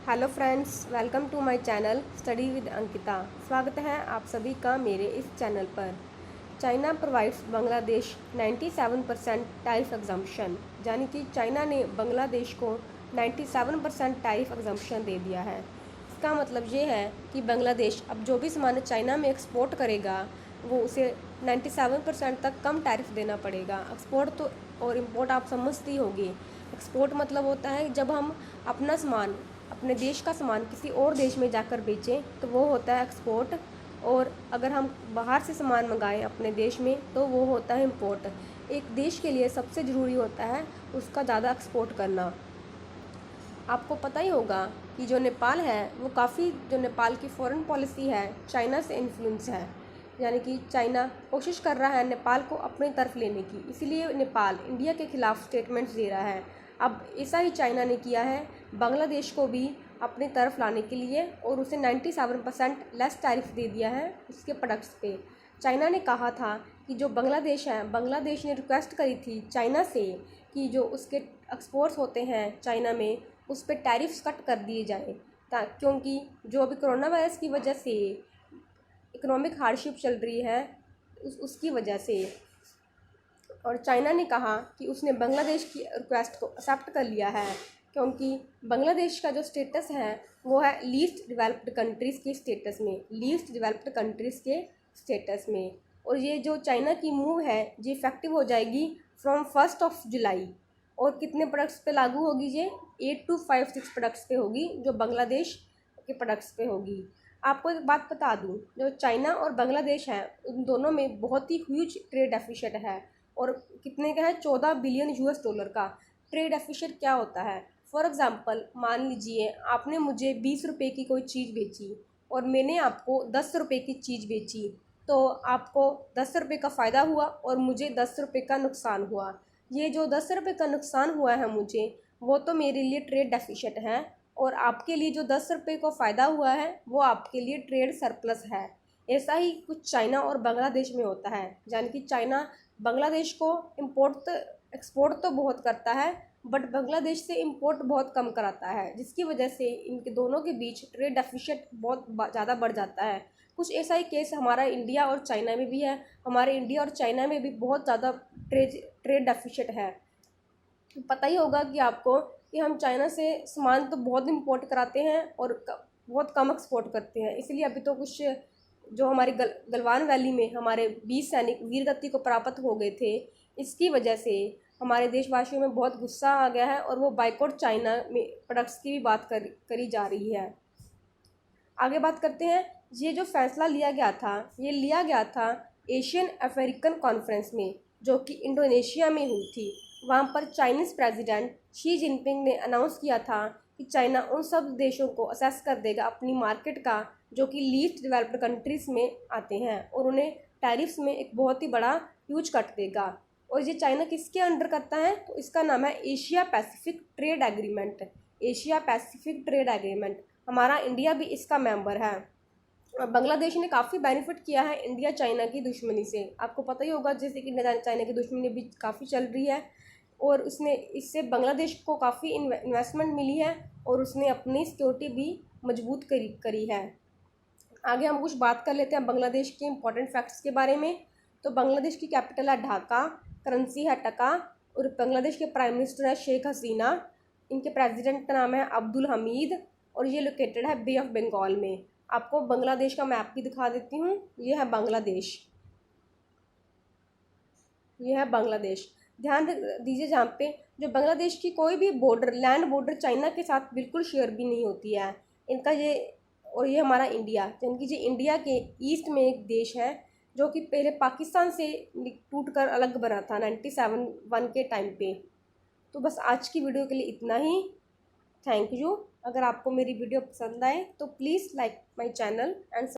Hello friends, welcome to my channel study with Ankita. स्वागत है आप सभी का मेरे इस चैनल पर। China provides Bangladesh 97% tariff exemption, यानी कि चाइना ने बांग्लादेश को 97% टैरिफ एग्जम्पशन दे दिया है। इसका मतलब ये है कि बांग्लादेश अब जो भी सामान चाइना में एक्सपोर्ट करेगा वो उसे 97% तक कम टैरिफ देना पड़ेगा। एक्सपोर्ट तो और इम्पोर्ट आप समझती होगी। एक्सपोर्ट मतलब होता है जब हम अपना सामान, अपने देश का सामान किसी और देश में जाकर बेचें तो वो होता है एक्सपोर्ट, और अगर हम बाहर से सामान मंगाएं अपने देश में तो वो होता है इम्पोर्ट। एक देश के लिए सबसे ज़रूरी होता है उसका ज़्यादा एक्सपोर्ट करना। आपको पता ही होगा कि जो नेपाल है वो काफ़ी, जो नेपाल की फॉरेन पॉलिसी है चाइना से इन्फ्लुएंस है, यानी कि चाइना कोशिश कर रहा है नेपाल को अपनी तरफ लेने की, इसीलिए नेपाल इंडिया के खिलाफ स्टेटमेंट्स दे रहा है। अब ऐसा ही चाइना ने किया है बांग्लादेश को भी अपनी तरफ लाने के लिए, और उसे 97% लेस टैरिफ दे दिया है उसके प्रोडक्ट्स पे। चाइना ने कहा था कि जो बांग्लादेश है, बांग्लादेश ने रिक्वेस्ट करी थी चाइना से कि जो उसके एक्सपोर्ट्स होते हैं चाइना में उस पर टैरिफ्स कट कर दिए जाए, क्योंकि जो अभी कोरोना वायरस की वजह से इकोनॉमिक हार्डशिप चल रही है उसकी वजह से। और चाइना ने कहा कि उसने बांग्लादेश की रिक्वेस्ट को एक्सेप्ट कर लिया है, क्योंकि बांग्लादेश का जो स्टेटस है वो है लीस्ट डेवलप्ड कंट्रीज़ के स्टेटस में, लीस्ट डेवलप्ड कंट्रीज़ के स्टेटस में। और ये जो चाइना की मूव है ये इफेक्टिव हो जाएगी फ्रॉम 1 जुलाई। और कितने प्रोडक्ट्स पे लागू होगी ये? 8256 प्रोडक्ट्स पे होगी, जो बांग्लादेश के प्रोडक्ट्स पे होगी। आपको एक बात बता दूं, जो चाइना और बांग्लादेश हैं उन दोनों में बहुत ही ह्यूज ट्रेड डेफिसिट है। और कितने का है? 14 बिलियन यूएस डॉलर का। ट्रेड डेफिसिट क्या होता है? फॉर एग्ज़ाम्पल मान लीजिए आपने मुझे 20 रुपये की कोई चीज़ बेची और मैंने आपको 10 रुपये की चीज़ बेची, तो आपको 10 रुपये का फ़ायदा हुआ और मुझे 10 रुपये का नुकसान हुआ। ये जो 10 रुपये का नुकसान हुआ है मुझे, वो तो मेरे लिए ट्रेड डेफिसिट है, और आपके लिए जो 10 रुपये का फ़ायदा हुआ है वो आपके लिए ट्रेड सरप्लस है। ऐसा ही कुछ चाइना और बांग्लादेश में होता है, यानी कि चाइना बांग्लादेश को एक्सपोर्ट तो बहुत करता है, बट बांग्लादेश से इंपोर्ट बहुत कम कराता है, जिसकी वजह से इनके दोनों के बीच ट्रेड डेफिसिट बहुत ज़्यादा बढ़ जाता है। कुछ ऐसा ही केस हमारा इंडिया और चाइना में भी है। हमारे इंडिया और चाइना में भी बहुत ज़्यादा ट्रेड डेफिसिट है। पता ही होगा कि आपको कि हम चाइना से सामान तो बहुत इंपोर्ट कराते हैं और बहुत कम एक्सपोर्ट करते हैं। इसलिए अभी तो कुछ जो हमारी गलवान वैली में हमारे 20 सैनिक वीरगति को प्राप्त हो गए थे, इसकी वजह से हमारे देशवासियों में बहुत गुस्सा आ गया है और वो बाइकआउट चाइना में प्रोडक्ट्स की भी बात करी जा रही है। आगे बात करते हैं। ये जो फैसला लिया गया था, ये लिया गया था एशियन अफ्रीकन कॉन्फ्रेंस में, जो कि इंडोनेशिया में हुई थी। वहाँ पर चाइनीज़ प्रेसिडेंट शी जिनपिंग ने अनाउंस किया था कि चाइना उन सब देशों को असेस कर देगा अपनी मार्केट का जो कि लीस्ट डेवलप्ड कंट्रीज़ में आते हैं, और उन्हें टैरिफ्स में एक बहुत ही बड़ा ह्यूज कट देगा। और ये चाइना किसके अंडर करता है? तो इसका नाम है Asia Pacific trade agreement. Asia Pacific trade agreement, हमारा इंडिया भी इसका मेंबर है। बांग्लादेश ने काफ़ी बेनिफिट किया है इंडिया चाइना की दुश्मनी से। आपको पता ही होगा जैसे कि इंडिया चाइना की दुश्मनी भी काफ़ी चल रही है, और इससे बांग्लादेश को काफ़ी इन्वेस्टमेंट मिली है और उसने अपनी सिक्योरिटी भी मजबूत करी है। आगे हम कुछ बात कर लेते हैं बांग्लादेश के इंपॉर्टेंट फैक्ट्स के बारे में। तो बांग्लादेश की कैपिटल है ढाका, करेंसी है टका, और बांग्लादेश के प्राइम मिनिस्टर है शेख हसीना। इनके प्रेसिडेंट का नाम है अब्दुल हमीद, और ये लोकेटेड है बे ऑफ बंगाल में। आपको बांग्लादेश का मैप भी दिखा देती हूँ। ये है बांग्लादेश, ये है बांग्लादेश। ध्यान दीजिए जहाँ पे जो बांग्लादेश की कोई भी बॉर्डर, लैंड बॉर्डर चाइना के साथ बिल्कुल शेयर भी नहीं होती है इनका ये। और ये हमारा इंडिया, यानी कि ये इंडिया के ईस्ट में एक देश है जो कि पहले पाकिस्तान से टूट कर अलग बना था 97 के टाइम पे। तो बस आज की वीडियो के लिए इतना ही। Thank you. अगर आपको मेरी वीडियो पसंद आए तो please like my channel and